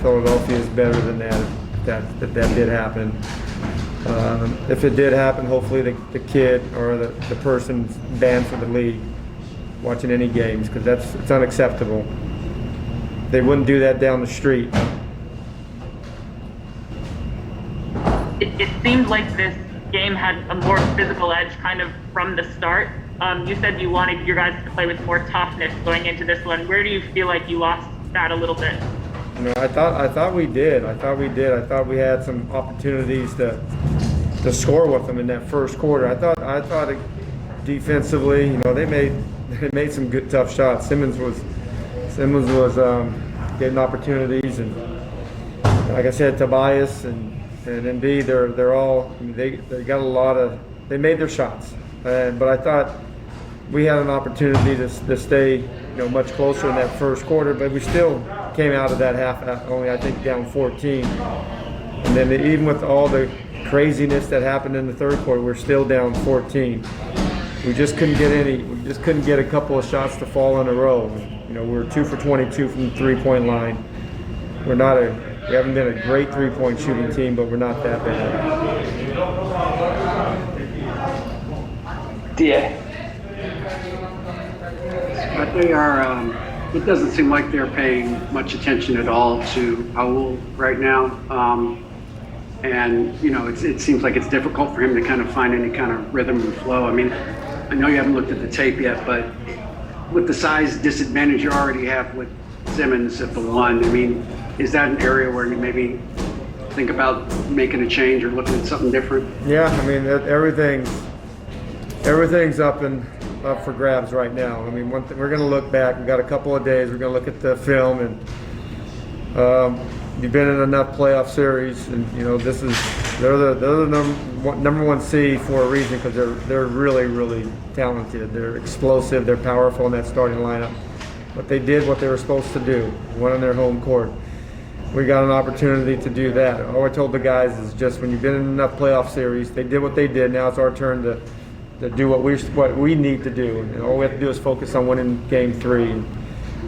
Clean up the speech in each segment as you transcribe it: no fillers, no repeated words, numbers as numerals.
Philadelphia is better than that. That did happen. If it did happen, hopefully the kid or the person's banned from the league watching any games, because it's unacceptable. They wouldn't do that down the street. It seemed like this game had a more physical edge kind of from the start. You said you wanted your guys to play with more toughness going into this one. Where do you feel like you lost that a little bit? You know, I thought we did. I thought we had some opportunities to score with them in that first quarter. I thought defensively, you know, they made some good tough shots. Simmons was getting opportunities, and like I said, Tobias and Embiid, they're all, I mean, they got a lot of, they made their shots, but I thought we had an opportunity to stay, you know, much closer in that first quarter, but we still came out of that half only, I think, down 14. And then even with all the craziness that happened in the third quarter, we're still down 14. We just couldn't get a couple of shots to fall in a row. You know, we were 2 for 22 from the three-point line. We haven't been a great three-point shooting team, but we're not that bad. DA. But they are, it doesn't seem like they're paying much attention at all to Raul right now. And, you know, it seems like it's difficult for him to kind of find any kind of rhythm and flow. I mean, I know you haven't looked at the tape yet, but with the size disadvantage you already have with Simmons at the one, I mean, is that an area where you maybe think about making a change or looking at something different? Yeah, I mean, everything's up for grabs right now. I mean, we're going to look back. We've got a couple of days. We're going to look at the film, and you've been in enough playoff series, and you know they're the number one seed for a reason, because they're really, really talented. They're explosive. They're powerful in that starting lineup. But they did what they were supposed to do. Won on their home court. We got an opportunity to do that. All I told the guys is just when you've been in enough playoff series, they did what they did. Now it's our turn to do what we need to do. And all we have to do is focus on winning Game 3 and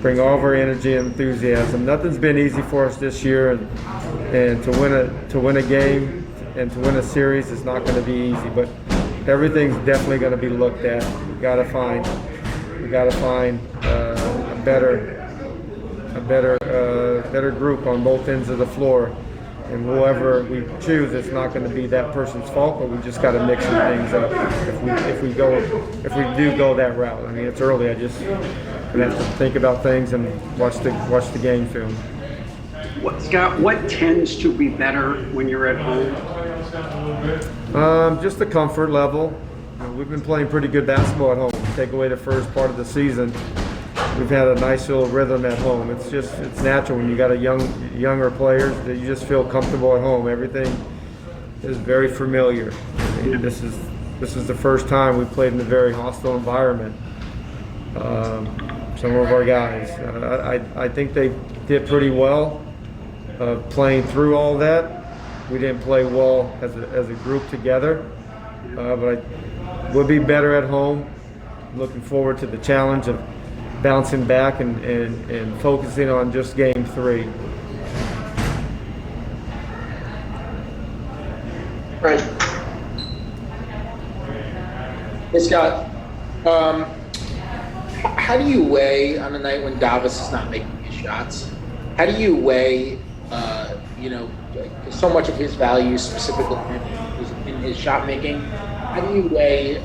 bring all of our energy and enthusiasm. Nothing's been easy for us this year, and to win a game and to win a series is not going to be easy. But everything's definitely going to be looked at. We got to find a better group on both ends of the floor. And whoever we choose, it's not going to be that person's fault, but we just got to mix some things up if we do go that route. I mean, it's early. I just gonna have to think about things and watch the game film. Scott, what tends to be better when you're at home? Just the comfort level. You know, we've been playing pretty good basketball at home. Take away the first part of the season, we've had a nice little rhythm at home. It's natural when you got younger players that you just feel comfortable at home. Everything is very familiar. I mean, this is the first time we've played in a very hostile environment. Some of our guys, I think they did pretty well playing through all that. We didn't play well as a group together, but we'll be better at home. Looking forward to the challenge of bouncing back and focusing on just Game 3. Right. Hey, Scott. How do you weigh on a night when Davis is not making his shots? How do you weigh, so much of his value specifically in his shot making? How do you weigh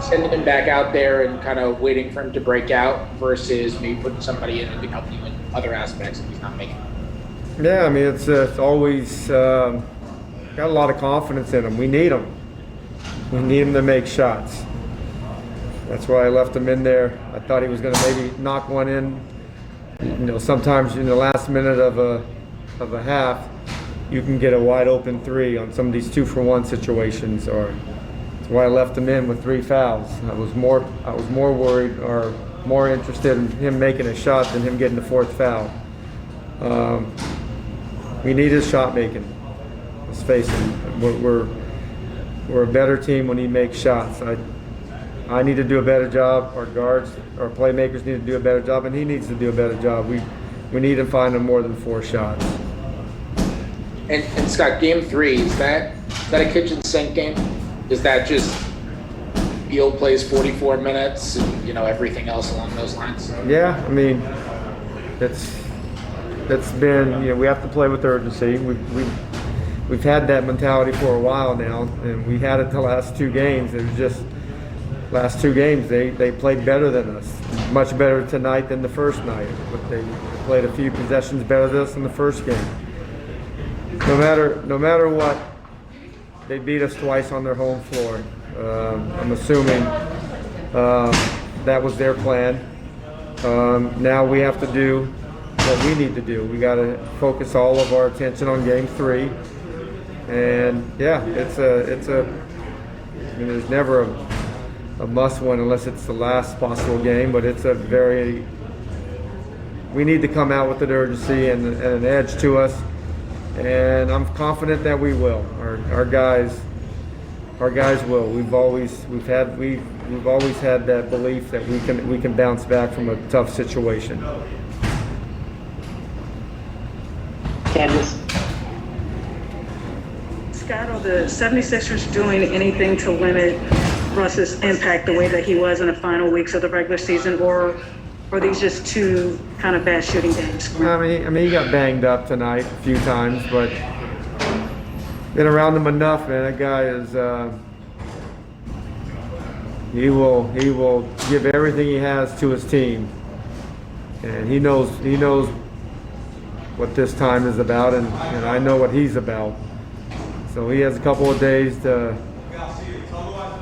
sending him back out there and kind of waiting for him to break out versus maybe putting somebody in who can help you in other aspects if he's not making it? Yeah, I mean, it's always got a lot of confidence in him. We need him. We need him to make shots. That's why I left him in there. I thought he was going to maybe knock one in. You know, sometimes in the last minute of a half, you can get a wide open three on some of these 2-for-1 situations. Or that's why I left him in with 3 fouls. I was more worried or more interested in him making a shot than him getting the 4th foul. We need his shot making. Let's face it. We're a better team when he makes shots. I need to do a better job. Our guards, our playmakers need to do a better job, and he needs to do a better job. we need to find them more than 4 shots. And Scott, game 3, is that a kitchen sink game? Is that just Beal plays 44 minutes and, everything else along those lines? Yeah, I mean, it's been, we have to play with urgency. We've had that mentality for a while now, and we had it the last 2 games. It was just last 2 games they played better than us, much better tonight than the first night. But they played a few possessions better than us in the first game. No matter what, they beat us twice on their home floor. I'm assuming that was their plan. Now we have to do what we need to do. We got to focus all of our attention on game 3. And yeah, I mean, there's never a must win unless it's the last possible game, but we need to come out with an urgency and an edge to us, and I'm confident that we will. Our guys will. We've always had that belief that we can bounce back from a tough situation. Candace. Scott, are the 76ers doing anything to limit Russ's impact the way that he was in the final weeks of the regular season, or are these just 2 kind of bad shooting games? I mean, he got banged up tonight a few times, but been around him enough, man. That guy is he will give everything he has to his team, and he knows what this time is about, and I know what he's about. So he has a couple of days to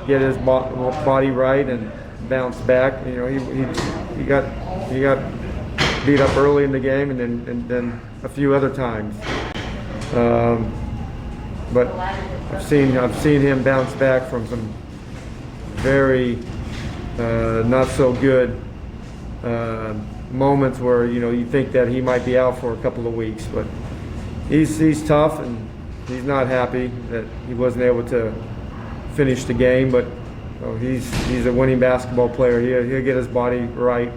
get his body right and bounce back. He got beat up early in the game, and then a few other times. But I've seen him bounce back from some very not so good moments where you think that he might be out for a couple of weeks. But he's tough, and he's not happy that he wasn't able to finish the game. But he's a winning basketball player. He'll get his body right,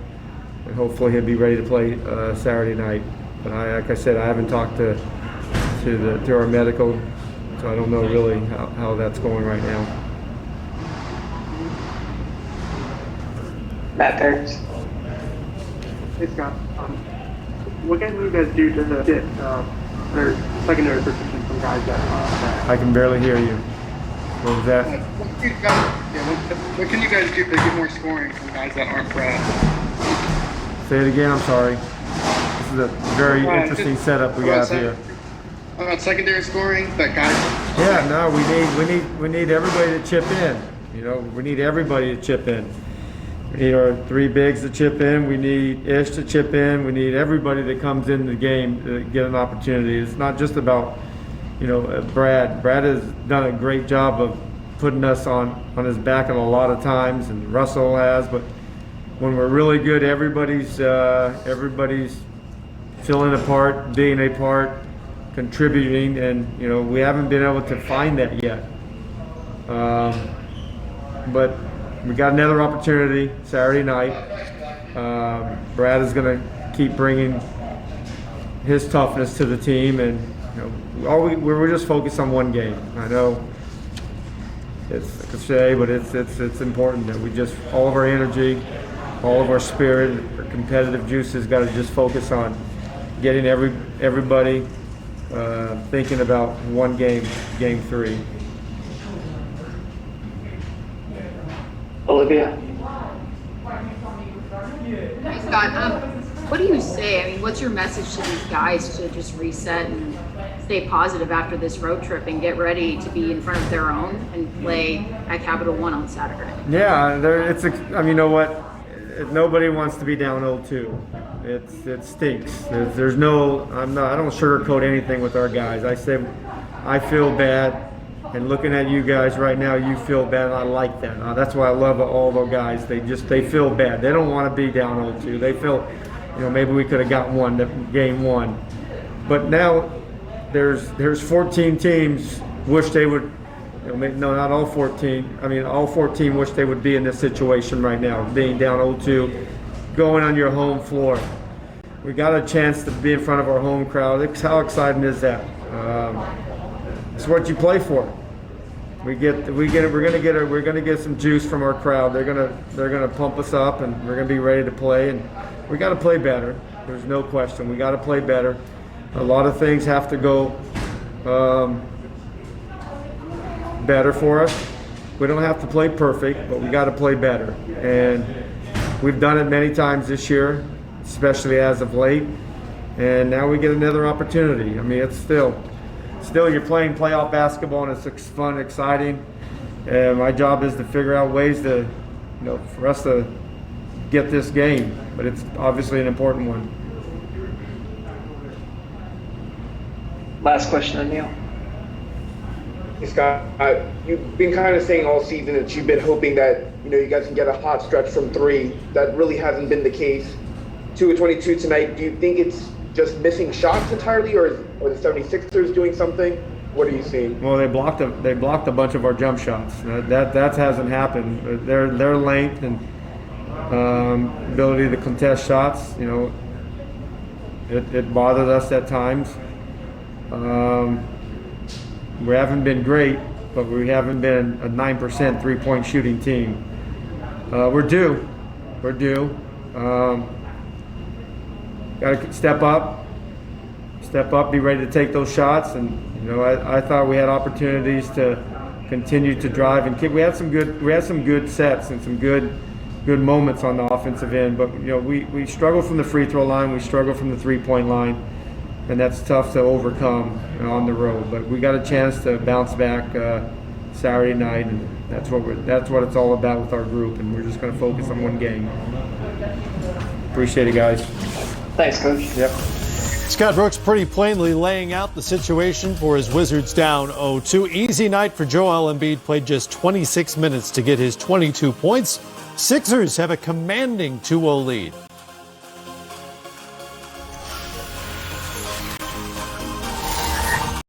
and hopefully he'll be ready to play Saturday night. But like I said, I haven't talked to our medical, so I don't know really how that's going right now. Matt Turks. Hey Scott, what can you guys do to get their secondary position from guys that I can barely hear you. What was that? what can you guys do to get more scoring from guys that aren't Brad? Say it again. I'm sorry. This is a very interesting setup we have here. About secondary scoring, that guys. Yeah, no, we need everybody to chip in. We need everybody to chip in. We need our 3 bigs to chip in. We need Ish to chip in. We need everybody that comes in the game to get an opportunity. It's not just about, Brad. Brad has done a great job of putting us on his back a lot of times, and Russell has. But when we're really good, everybody's filling a part, being a part, contributing, and we haven't been able to find that yet. But we got another opportunity Saturday night. Brad is going to keep bringing his toughness to the team, and we're just focused on one game. I know it's a cliche, but it's important that we just all of our energy, all of our spirit, our competitive juices got to just focus on getting everybody thinking about one game, game 3. Olivia. Hi, Scott. What do you say? I mean, what's your message to these guys to just reset and stay positive after this road trip and get ready to be in front of their own and play at Capital One on Saturday? Yeah, you know what? Nobody wants to be down 0-2. It stinks. I don't sugarcoat anything with our guys. I say I feel bad. And looking at you guys right now, you feel bad, and I like that. That's why I love all the guys. They feel bad. They don't want to be down 0-2. They feel, maybe we could have gotten game 1. But now there's 14 teams wish they would, no, not all 14. I mean, all 14 wish they would be in this situation right now, being down 0-2, going on your home floor we got a chance to be in front of our home crowd. How exciting is that? It's what you play for. We're gonna get some juice from our crowd. They're gonna pump us up, and we're gonna be ready to play. And we got to play better. There's no question. We got to play better. A lot of things have to go better for us. We don't have to play perfect, but we got to play better. And we've done it many times this year, especially as of late. And now we get another opportunity. I mean, it's still you're playing playoff basketball, and it's fun, exciting. And my job is to figure out ways to, for us to get this game. But it's obviously an important one. Last question, Anil. Hey, Scott, you've been kind of saying all season that you've been hoping that you guys can get a hot stretch from three. That really hasn't been the case. 2 of 22 tonight. Do you think it's just missing shots entirely, or the 76ers doing something? What are you seeing? Well, they blocked a bunch of our jump shots. That hasn't happened. Their length and ability to contest shots, it bothered us at times. We haven't been great, but we haven't been a 9% three-point shooting team. We're due. Got to step up, be ready to take those shots. And I thought we had opportunities to continue to drive and kick. We had some good sets and some good moments on the offensive end. But we struggle from the free throw line. We struggle from the 3-point line. And that's tough to overcome on the road. But we got a chance to bounce back Saturday night, and that's what it's all about with our group. And we're just going to focus on one game. Appreciate it, guys. Thanks, Coach. Yep. Scott Brooks pretty plainly laying out the situation for his Wizards down 0-2. Easy night for Joel Embiid. Played just 26 minutes to get his 22 points. Sixers have a commanding 2-0 lead.